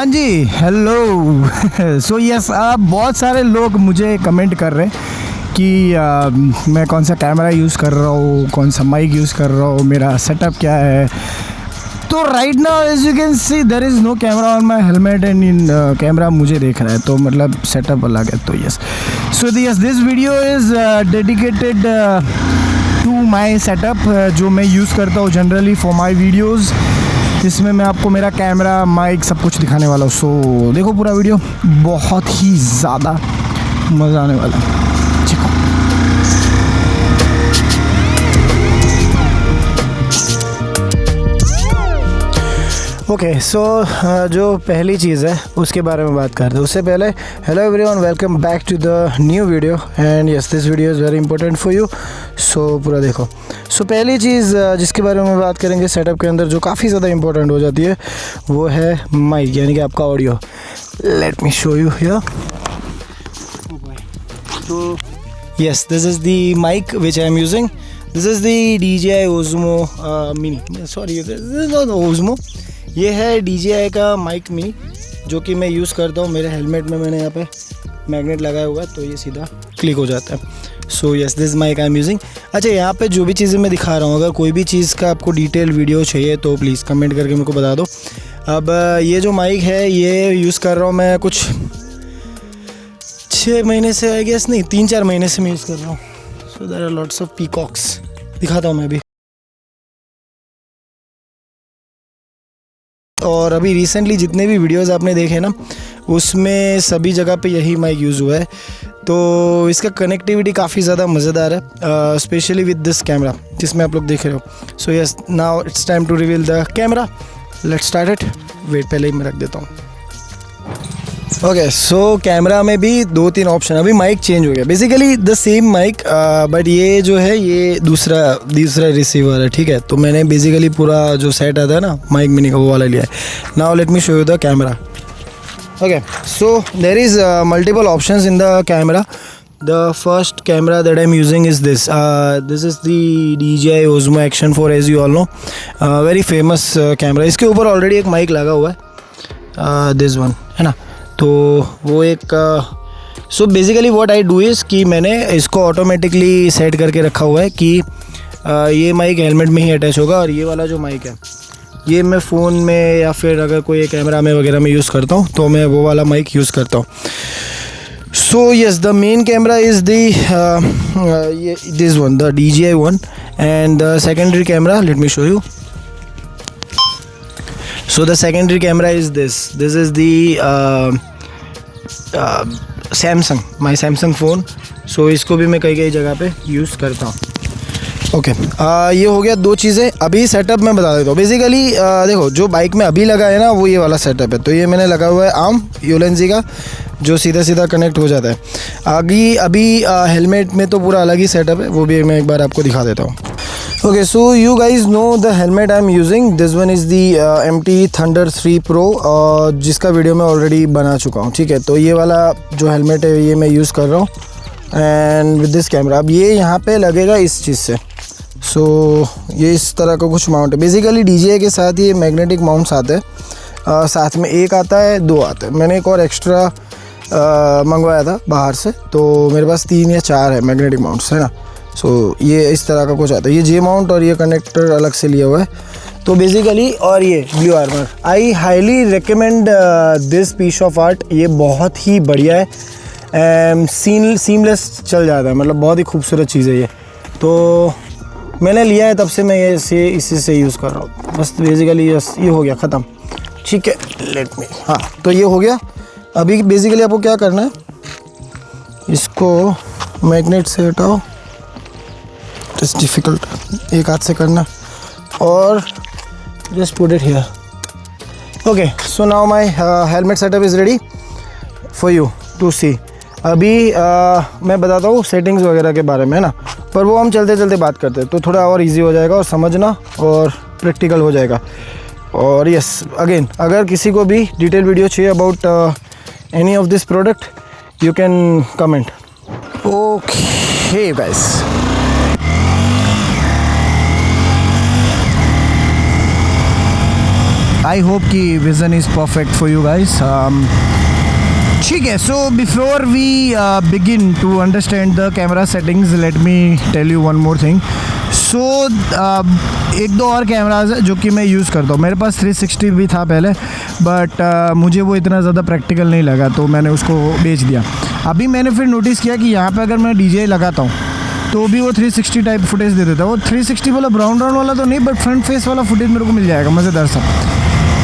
जी hello. So yes, बहुत सारे लोग मुझे कमेंट कर रहे हैं कि मैं कौन सा कैमरा यूज़ कर रहा हूँ, कौन सा माइक यूज़ कर रहा हूँ, मेरा सेटअप क्या है। तो right now as you can see there is no camera on my helmet and in camera मुझे देख रहा है, तो मतलब सेटअप अलग है। तो yes, so yes this video is dedicated to my setup जो मैं यूज़ करता हूँ जनरली फॉर माई वीडियोज़, जिसमें मैं आपको मेरा कैमरा, माइक सब कुछ दिखाने वाला हूँ। सो देखो पूरा वीडियो, बहुत ही ज़्यादा मज़ा आने वाला है। ओके, सो जो पहली चीज़ है उसके बारे में बात करते हैं। उससे पहले hello everyone, welcome back to the new video and yes this video is very important for you, so पूरा देखो। सो पहली चीज़ जिसके बारे में बात करेंगे सेटअप के अंदर, जो काफ़ी ज़्यादा इंपॉर्टेंट हो जाती है, वो है माइक, यानी कि आपका audio. Let me show you here. तो yes, this is the mic which I am using. This is the DJI Osmo Mini, sorry this is not Osmo, ये है DJI का माइक मिनी जो कि मैं यूज़ करता हूँ। मेरे हेलमेट में मैंने यहाँ पे मैग्नेट लगाया हुआ है, तो ये सीधा क्लिक हो जाता है। So yes this mic I am using. अच्छा, यहाँ पे जो भी चीज़ें मैं दिखा रहा हूँ, अगर कोई भी चीज़ का आपको डिटेल वीडियो चाहिए तो प्लीज़ कमेंट करके मेरे को बता दो। अब ये जो माइक है ये यूज़ कर रहा हूँ मैं कुछ 6 महीने से, आई गेस नहीं 3-4 महीने से मैं यूज़ कर रहा हूँ। So there are lots of peacocks, दिखाता हूँ मैं भी। और अभी रिसेंटली जितने भी वीडियोस आपने देखे ना, उसमें सभी जगह पे यही माइक यूज़ हुआ है। तो इसका कनेक्टिविटी काफ़ी ज़्यादा मज़ेदार है, स्पेशली विद दिस कैमरा जिसमें आप लोग देख रहे हो। So yes, now it's time to reveal the camera. Let's start it. Wait, पहले ही मैं रख देता हूँ। ओके, सो कैमरा में भी 2-3 ऑप्शन, अभी माइक चेंज हो गया, basically the same mic, but ये जो है ये दूसरा रिसीवर है, ठीक है। तो मैंने बेसिकली पूरा जो सेट आता है ना माइक मिनी का, वो वाला लिया है। Now let me show you the camera. Okay, so there is multiple options in the camera. The first camera that I'm using is this. This is the DJI Osmo Action 4, as you all know. Very famous camera. इसके ऊपर already एक mic लगा हुआ है, this one, है ना। तो वो एक so basically what I do is कि मैंने इसको ऑटोमेटिकली सेट करके रखा हुआ है कि ये माइक हेलमेट में ही अटैच होगा, और ये वाला जो माइक है ये मैं फ़ोन में या फिर अगर कोई कैमरा में वगैरह में यूज़ करता हूँ तो मैं वो वाला माइक यूज़ करता हूँ। So yes, the main camera is this one, the DJI one, and the secondary camera, let me show you. So the secondary camera is this. This is the Samsung, my Samsung phone. So इसको भी मैं कई जगह पे use करता हूँ। Okay, ये हो गया 2 चीज़ें। अभी सेटअप मैं बता देता हूँ। बेसिकली देखो, जो बाइक में अभी लगा है ना वो ये वाला सेटअप है। तो ये मैंने लगा हुआ है आर्म यूलेंसी का, जो सीधा कनेक्ट हो जाता है। आगे अभी हेलमेट में तो पूरा अलग ही सेटअप है, वो भी मैं एक बार आपको दिखा देता हूँ। Okay, so you guys know the helmet I am using, this one is the MT Thunder 3 Pro, जिसका वीडियो मैं ऑलरेडी बना चुका हूँ, ठीक है। तो ये वाला जो हेलमेट है ये मैं यूज़ कर रहा हूँ, एंड विद दिस कैमरा। अब ये यहाँ पे लगेगा इस चीज़ से। सो ये इस तरह का कुछ माउंट है। बेसिकली DJI के साथ ये मैग्नेटिक माउंट्स आते हैं, साथ में एक आता है, 2 आते हैं। मैंने एक और एक्स्ट्रा मंगवाया था बाहर से, तो मेरे पास 3 या 4 है मैग्नेटिक माउंट्स, है ना। सो ये इस तरह का कुछ आता है। ये J माउंट और ये कनेक्टर अलग से लिया हुआ है। तो बेसिकली, और ये blue armour, I highly recommend this piece of art. ये बहुत ही बढ़िया है, सीमलेस चल जाता है, मतलब बहुत ही खूबसूरत चीज़ है ये। तो मैंने लिया है, तब से मैं ये इसी से यूज़ कर रहा हूँ। बस बेसिकली ये हो गया ख़त्म, ठीक है। लेट मी, हाँ, तो ये हो गया। अभी बेसिकली आपको क्या करना है, इसको मैग्नेट से हटाओ, इट्स डिफ़िकल्ट, एक हाथ से करना, और just put it here. Okay, so now my helmet setup is ready for you to see. अभी मैं बताता हूँ सेटिंग्स वगैरह के बारे में, है ना, पर वो हम चलते चलते बात करते हैं, तो थोड़ा और इजी हो जाएगा और समझना और प्रैक्टिकल हो जाएगा। और यस, अगेन अगर किसी को भी डिटेल वीडियो चाहिए about any of this product, you can comment. Okay guys, I hope कि vision is perfect for you guys. ठीक है, so before we begin to understand the camera settings, let me tell you one more thing. So एक दो और cameras है जो कि मैं यूज़ करता हूँ. मेरे पास 360 भी था पहले, बट मुझे वो इतना ज़्यादा प्रैक्टिकल नहीं लगा, तो मैंने उसको बेच दिया. अभी मैंने फिर नोटिस किया कि यहाँ पे अगर मैं DJI लगाता हूँ तो भी वो 360 टाइप फुटेज दे देता है. वो 360 वाला ब्राउन राउंड वाला तो नहीं, बट फ्रंट फेस वाला फुटेज मेरे को मिल जाएगा मज़ेदार सा.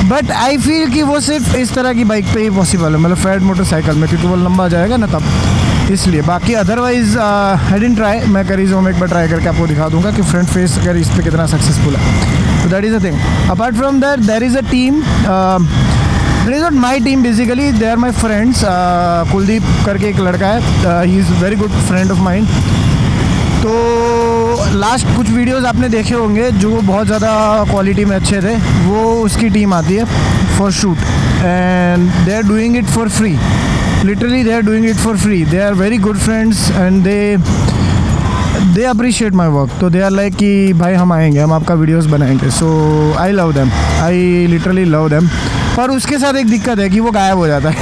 बट आई फील कि वो सिर्फ इस तरह की बाइक पे ही पॉसिबल है, मतलब फैट मोटरसाइकिल में, क्योंकि वो लंबा जाएगा ना तब, इसलिए. बाकी अदरवाइज़ आई डिडंट ट्राई. मैं करीज़ों में एक बार ट्राई करके आपको दिखा दूंगा कि फ्रंट फेस अगर इस पर कितना सक्सेसफुल है. तो that is a thing. Apart from that there is a team. That is not my team basically, they are my friends. Kuldeep करके एक लड़का है, he is very good friend of mine. तो लास्ट कुछ वीडियोस आपने देखे होंगे जो बहुत ज़्यादा क्वालिटी में अच्छे थे, वो उसकी टीम आती है for shoot, and they are doing it for free. Literally they are doing it for free. They are very good friends and they appreciate my work. तो दे आर लाइक कि भाई हम आएंगे, हम आपका वीडियोस बनाएंगे. So I love them, I literally love them. पर उसके साथ एक दिक्कत है कि वो गायब हो जाता है.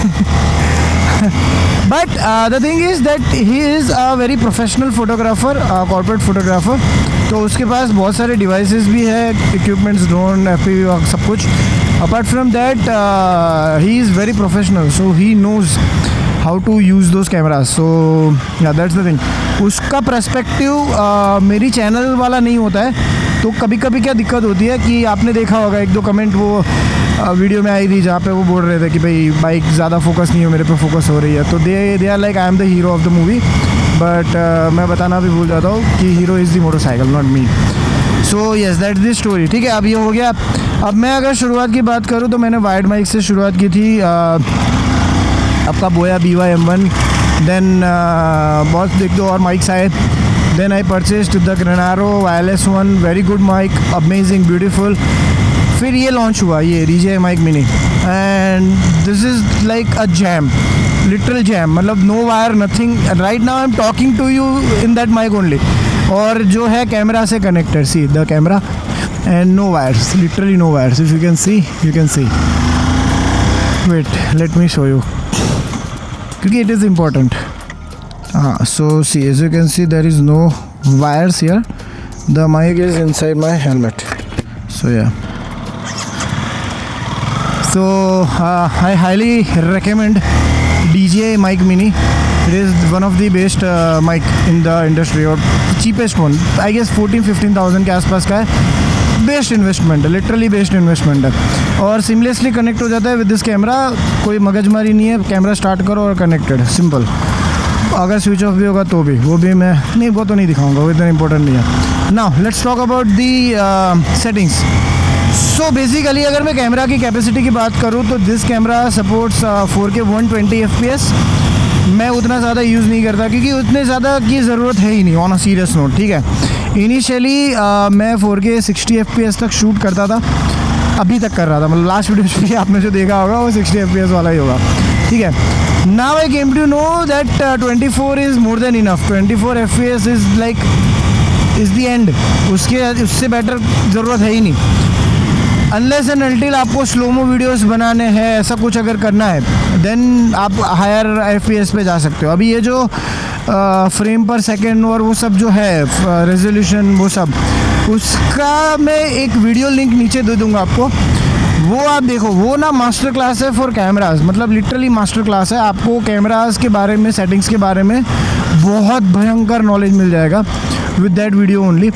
But the thing is that he is a very professional photographer, corporate photographer. तो उसके पास बहुत सारे डिवाइसेस भी है, इक्विपमेंट्स, ड्रोन, FPV, सब कुछ. Apart from that he is very professional, so he knows how to use those cameras. So yeah that's the thing. उसका perspective मेरी चैनल वाला नहीं होता है. तो कभी कभी क्या दिक्कत होती है कि आपने देखा होगा एक दो कमेंट वो वीडियो में आई थी जहाँ पे वो बोल रहे थे कि भाई बाइक ज़्यादा फोकस नहीं हो, मेरे पे फोकस हो रही है. तो they are like I am the hero of the movie, but मैं बताना भी भूल जाता हूँ कि hero is the motorcycle, not me. So yes, that's the story. ठीक है, अब ये हो गया. अब मैं अगर शुरुआत की बात करूँ तो मैंने वाइड माइक से शुरुआत की थी. आपका बोया BY-M1, देन बहुत एक दो और माइक्स आए. Then I purchased the Granaro wireless one, very good mic, amazing, beautiful. फिर ये लॉन्च हुआ, ये DJI mic mini, and this is like a gem, literal gem. मतलब no wire, nothing. Right now I am talking to you in that mic only. और जो है camera से connected, see the camera, and no wires, literally no wires. If you can see, you can see. Wait, late me show you, क्योंकि it is important. हाँ, so see, as you can see there is no wires here. The mic is inside my helmet. So yeah, so I highly recommend DJI mic mini. It is one of the best mic in the industry, और cheapest one, I guess 14-15,000 के आसपास का है. Best investment है, literally best investment है, और seamlessly connect हो जाता है विद दिस कैमरा. कोई मगजमारी नहीं है, कैमरा स्टार्ट करो और कनेक्टेड, सिंपल. अगर स्विच ऑफ भी होगा तो भी, वो भी मैं नहीं, वो तो नहीं दिखाऊंगा, वो इतना इंपॉर्टेंट नहीं है. Now let's talk about the settings. So basically अगर मैं कैमरा की कैपेसिटी की बात करूँ तो this camera supports 4K 120 FPS. मैं उतना ज़्यादा यूज़ नहीं करता क्योंकि उतने ज़्यादा की ज़रूरत है ही नहीं, ऑन अ सीरियस नोट. ठीक है, इनिशियली मैं 4K 60 FPS तक शूट करता था, अभी तक कर रहा था. मतलब लास्ट वीडियो भी आपने जो देखा होगा वो 60 FPS वाला ही होगा. ठीक है, now I came to know that 24 is more than enough. 24 FPS is like is the end. उससे बेटर ज़रूरत है ही नहीं. अनलेस एंड अनटिल आपको स्लोमो वीडियोस बनाने हैं, ऐसा कुछ अगर करना है, देन आप हायर FPS पे जा सकते हो. अभी ये जो फ्रेम पर सेकेंड और वो सब जो है रेजोल्यूशन, वो सब, उसका मैं एक वीडियो लिंक नीचे दे दूँगा आपको. वो आप देखो, वो ना मास्टर क्लास है फॉर कैमराज, मतलब लिटरली मास्टर क्लास है. आपको कैमराज के बारे में, सेटिंग्स के बारे में बहुत भयंकर नॉलेज मिल जाएगा विद दैट वीडियो ओनली.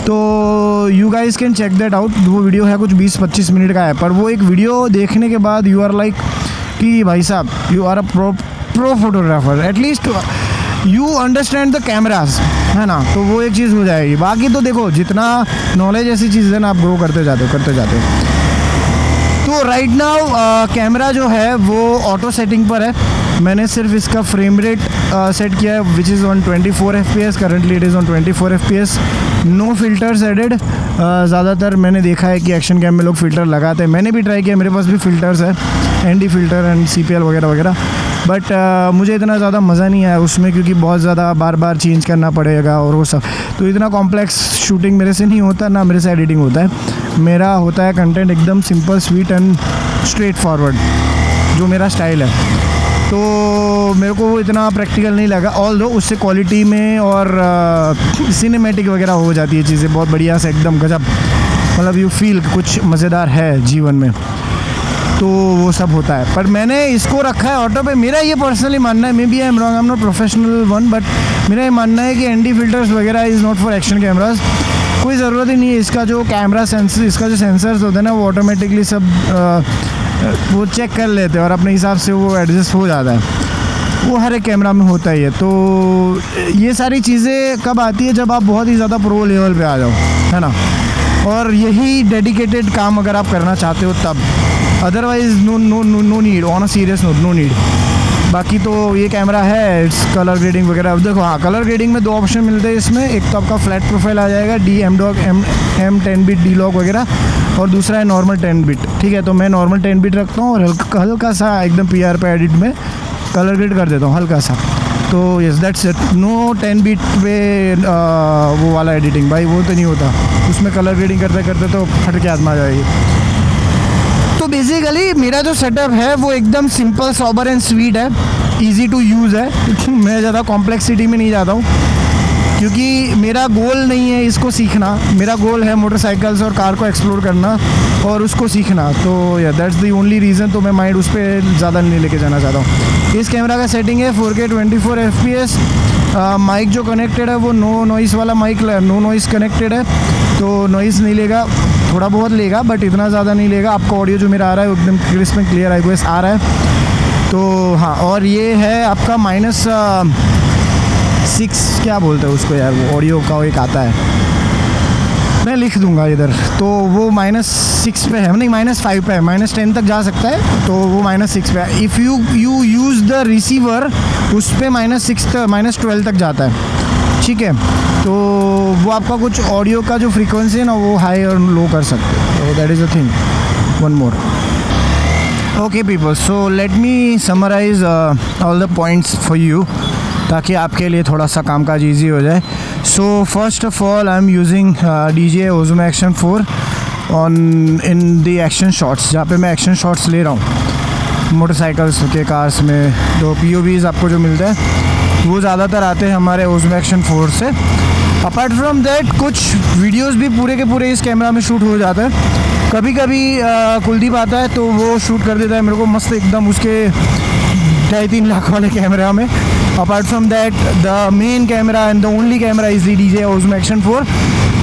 तो you guys can check that out. वो वीडियो है कुछ 20-25 मिनट का है, पर वो एक वीडियो देखने के बाद यू आर लाइक कि भाई साहब you are a pro photographer, at least you understand the cameras, है ना. तो वो एक चीज़ हो जाएगी. बाकी तो देखो, जितना नॉलेज ऐसी चीज़ है ना, आप ग्रो करते जाते हो. तो राइट नाउ कैमरा जो है वो ऑटो सेटिंग पर है. मैंने सिर्फ इसका फ्रेम रेट सेट किया है which is on 24 FPS. Currently it is on 24 FPS. No filters added. ज़्यादातर मैंने देखा है कि एक्शन कैम में लोग फ़िल्टर लगाते हैं. मैंने भी ट्राई किया, मेरे पास भी फ़िल्टर्स है, ND फ़िल्टर एंड CPL वगैरह वगैरह. बट मुझे इतना ज़्यादा मज़ा नहीं आया उसमें, क्योंकि बहुत ज़्यादा बार बार चेंज करना पड़ेगा और वो सब. तो इतना कॉम्प्लेक्स शूटिंग मेरे से नहीं होता, ना मेरे से एडिटिंग होता है. मेरा होता है कंटेंट एकदम simple, sweet and straight forward, जो मेरा स्टाइल है। तो मेरे को वो इतना प्रैक्टिकल नहीं लगा, ऑल्दो उससे क्वालिटी में और सिनेमैटिक वगैरह हो जाती है चीज़ें बहुत बढ़िया से, एकदम गजब, मतलब यू फील कुछ मज़ेदार है जीवन में, तो वो सब होता है। पर मैंने इसको रखा है ऑटो पे। मेरा ये पर्सनली मानना है, maybe I am wrong, I am not professional one, but मेरा ये मानना है कि ND फिल्टर्स वगैरह is not for action cameras. कोई ज़रूरत ही नहीं है। इसका जो कैमरा सेंसर, इसका जो सेंसर्स होते हैं ना, वो ऑटोमेटिकली सब वो चेक कर लेते हैं और अपने हिसाब से वो एडजस्ट हो जाता है। वो हर एक कैमरा में होता ही है। तो ये सारी चीज़ें कब आती है, जब आप बहुत ही ज़्यादा प्रो लेवल पे आ जाओ, है ना, और यही डेडिकेटेड काम अगर आप करना चाहते हो तब। Otherwise no need, on a serious note, no need. बाकी तो ये कैमरा है, इट्स कलर ग्रेडिंग वगैरह। अब देखो, हाँ, कलर ग्रेडिंग में 2 ऑप्शन मिलते हैं इसमें। एक तो आपका फ्लैट प्रोफाइल आ जाएगा, M10 बिट D-Log वगैरह, और दूसरा है नॉर्मल 10 बिट। ठीक है, तो मैं नॉर्मल 10 बिट रखता हूँ और हल्का सा एकदम PR पे एडिट में कलर ग्रेड कर देता हूँ, हल्का सा। तो yes, that's it. No 10 bit पे वो वाला एडिटिंग भाई, वो तो नहीं होता उसमें। कलर ग्रेडिंग करते करते तो फट के आत्मा आ जाएगी। तो बेसिकली मेरा जो सेटअप है वो एकदम सिंपल, सॉबर एंड स्वीट है, इजी टू यूज़ है। मैं ज़्यादा कॉम्प्लेक्सिटी में नहीं जाता हूँ, क्योंकि मेरा गोल नहीं है इसको सीखना। मेरा गोल है मोटरसाइकिल्स और कार को एक्सप्लोर करना और उसको सीखना। तो या दैट्स द ओनली रीज़न। तो मैं माइंड उस पर ज़्यादा नहीं लेके जाना चाहता हूँ। इस कैमरा का सेटिंग है 4K 24 FPS। माइक जो कनेक्टेड है वो नो नॉइस वाला माइक, नो नॉइस कनेक्टेड है, तो नॉइस नहीं लेगा, थोड़ा बहुत लेगा बट इतना ज़्यादा नहीं लेगा। आपका ऑडियो जो मेरा आ रहा है वो एकदम क्रिस्प में क्लियर आईओएस आ रहा है। तो हाँ, और ये है आपका -6, क्या बोलते हैं उसको यार, वो ऑडियो का एक आता है, मैं लिख दूंगा इधर। तो वो -6 पे है, नहीं -5 पे है, -10 तक जा सकता है, तो वो -6 पे है। If you use the receiver, उस पर -12 तक जाता है। ठीक है, तो वो आपका कुछ ऑडियो का जो फ्रीक्वेंसी है ना, वो हाई और लो कर सकते हैं। तो that is a thing. One more. Okay people, so let me summarise all the points for you, ताकि आपके लिए थोड़ा सा कामकाज ईजी हो जाए। So first of all I am using DJI Osmo Action 4 in the action shots, जहाँ पे मैं एक्शन शॉट्स ले रहा हूँ मोटरसाइकिल्स के, कार्स में। तो POVs आपको जो मिलता है वो ज़्यादातर आते हैं हमारे Osmo Action 4 से। अपार्ट फ्रॉम दैट कुछ वीडियोस भी पूरे के पूरे इस कैमरा में शूट हो जाता है। कभी कभी कुलदीप आता है तो वो शूट कर देता है मेरे को मस्त एकदम उसके 2.5-3 लाख वाले कैमरा में। Apart from that the main camera and the only camera is the DJI Osmo Action 4।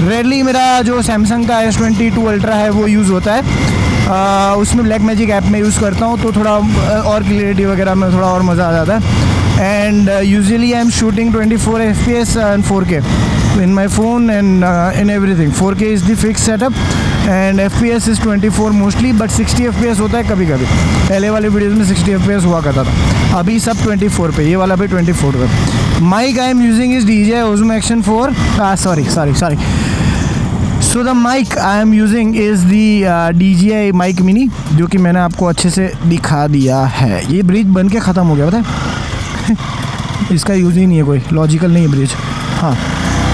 Rarely मेरा जो सैमसंग का S22 Ultra है वो यूज़ होता है, उसमें Blackmagic ऐप में यूज़ करता हूँ, तो थोड़ा और क्लियरिटी वगैरह में थोड़ा और मज़ा आ जाता है। And usually I am shooting 24 FPS and 4K in my phone and in everything. 4K is the fixed setup and FPS is 24 mostly, but 60 FPS होता है कभी कभी। पहले वाले वीडियोज़ में 60 FPS हुआ करता था, अभी सब 24 पे, ये वाला भी 24 पे। Mic I am using is DJI Osmo Action 4. Sorry. So the mic I am using is the DJI Mic Mini, जो कि मैंने आपको अच्छे से दिखा दिया है। ये ब्रिज बन के ख़त्म हो गया, पता है इसका यूज़ ही नहीं है, कोई लॉजिकल नहीं है ब्रिज। हाँ,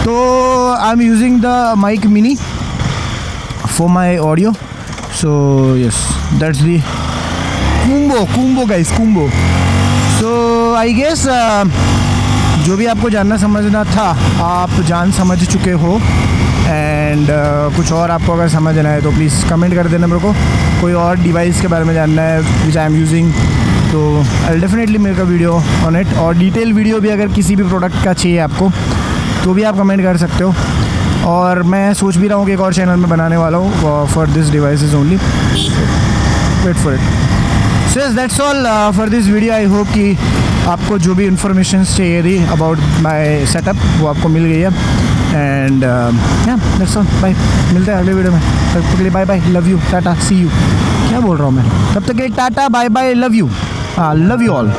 तो I am using the mic mini for my audio. So yes, that's the combo guys, combo. So I guess जो भी आपको जानना समझना था आप जान समझ चुके हो। एंड कुछ और आपको अगर समझना है तो प्लीज़ कमेंट कर देना मेरे को। कोई और डिवाइस के बारे में जानना है विच आई एम यूजिंग, तो I definitely make a video on it. और डिटेल वीडियो भी अगर किसी भी प्रोडक्ट का चाहिए आपको तो भी आप कमेंट कर सकते हो। और मैं सोच भी रहा हूँ कि एक और चैनल में बनाने वाला हूँ for this devices only, wait for it. So yes, that's all for this video. I hope कि आपको जो भी इंफॉर्मेशन चाहिए थी अबाउट माई सेटअप वो आपको मिल गई है। एंड दैट्स ऑल, बाय, मिलते हैं अगले वीडियो में। तब तक के लिए bye bye, love you, tata, see you. क्या बोल रहा हूँ मैं? तब तक के लिए tata, bye bye, love you, love you all.